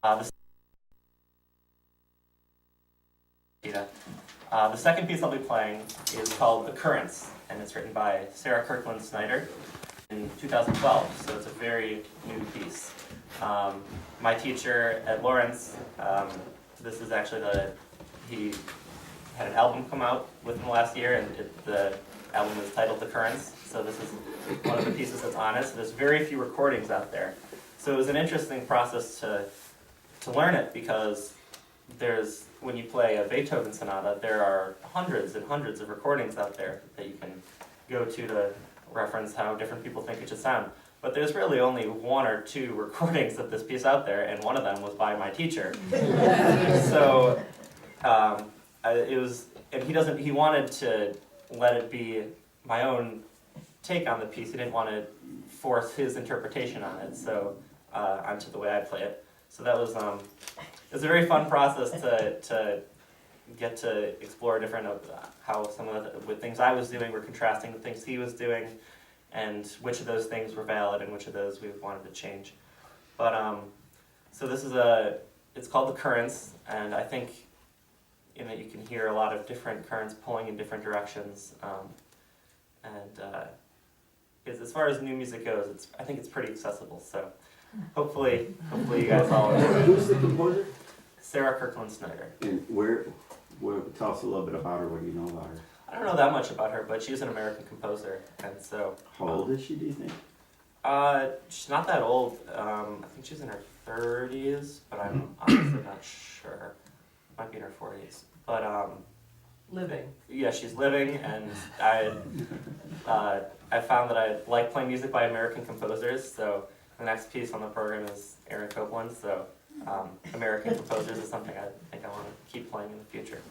The the second piece I'll be playing is called Occurrence, and it's written by Kirkland Snider in 2012, so it's a very new piece. My teacher at Lawrence, this is actually he had an album come out within the last year, and the album is titled Occurrence, so this is one of the pieces that's on it. So there's very few recordings out there. So it was an interesting process to learn it, because when you play a Beethoven sonata, there are hundreds and hundreds of recordings out there that you can go to reference how different people think it should sound. But there's really only one or two recordings of this piece out there, and one of them was by my teacher. So he wanted to let it be my own take on the piece. He didn't want to force his interpretation on it, so onto the way I play it. So that was it was a very fun process to get to explore different how some of the things I was doing were contrasting with things he was doing, and which of those things were valid and which of those we wanted to change. But so this is it's called The Currents, and I think in it you can hear a lot of different currents pulling in different directions. As far as new music goes, I think it's pretty accessible. So hopefully you guys all enjoy it. Who's the composer? Kirkland Snider. And where? Tell us a little bit about her. What do you know about her? I don't know that much about her, but she's an American composer, and so. How old is she, do you think? She's not that old. I think she's in her 30s, but I'm honestly not sure. Might be in her 40s, but Living. yeah, she's living, and I found that I like playing music by American composers. So the next piece on the program is Aaron Copland. So American composers is something I think I want to keep playing in the future.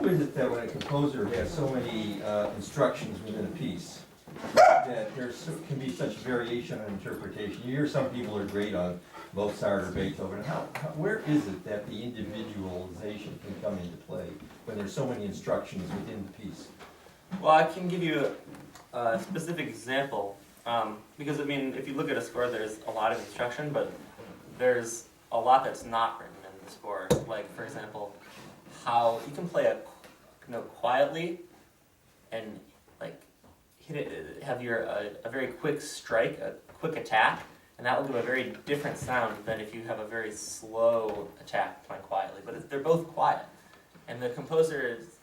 is it that when a composer has so many instructions within a piece, that there can be such variation in interpretation? You hear some people are great on Mozart or Beethoven. Where is it that the individualization can come into play when there's so many instructions within the piece? Well, I can give you a specific example, because I mean, if you look at a score, there's a lot of instruction, but there's a lot that's not written in the score. Like, for example, how you can play a note quietly and like hit it, have a very quick strike, a quick attack, and that will give a very different sound than if you have a very slow attack playing quietly. But they're both quiet, and the composer is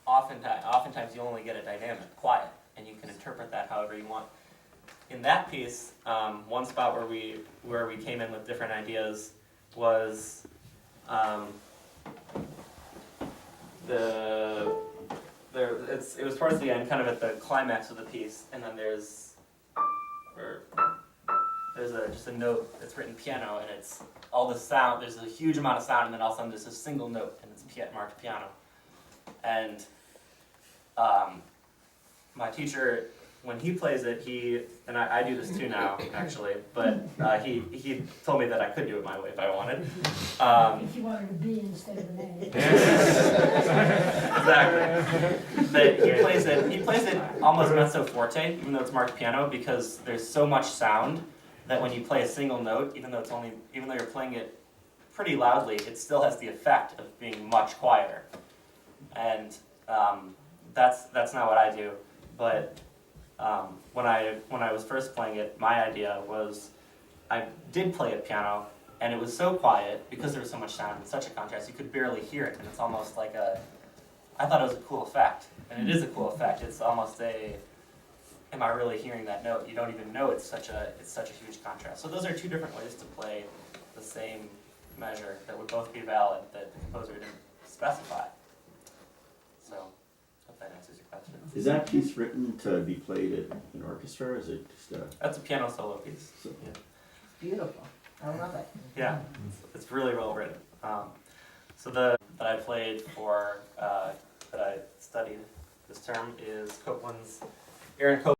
oftentimes you only get a dynamic quiet, and you can interpret that however you want. In that piece, one spot where we came in with different ideas was it was towards the end, kind of at the climax of the piece, and then there's just a note that's written piano, and it's all the sound. There's a huge amount of sound, and then all of a sudden there's a single note, and it's marked piano. And my teacher, when he plays it, and I do this too now, actually, but he told me that I could do it my way if I wanted. If you wanted a B instead of an A. Exactly. But he plays it almost mezzo forte, even though it's marked piano, because there's so much sound that when you play a single note, even though you're playing it pretty loudly, it still has the effect of being much quieter. And that's not what I do. But when I was first playing it, my idea was I did play it piano, and it was so quiet because there was so much sound and such a contrast, you could barely hear it, and it's almost like I thought it was a cool effect, and it is a cool effect. It's almost am I really hearing that note? You don't even know it's such a huge contrast. So those are two different ways to play the same measure that would both be valid that the composer didn't specify. So, hope that answers your question. Is that piece written to be played at an orchestra, or is it just a... That's a piano solo piece. So, Yeah. Beautiful. I love it. Yeah, it's really well written. So that I played for, that I studied this term is Aaron Copland's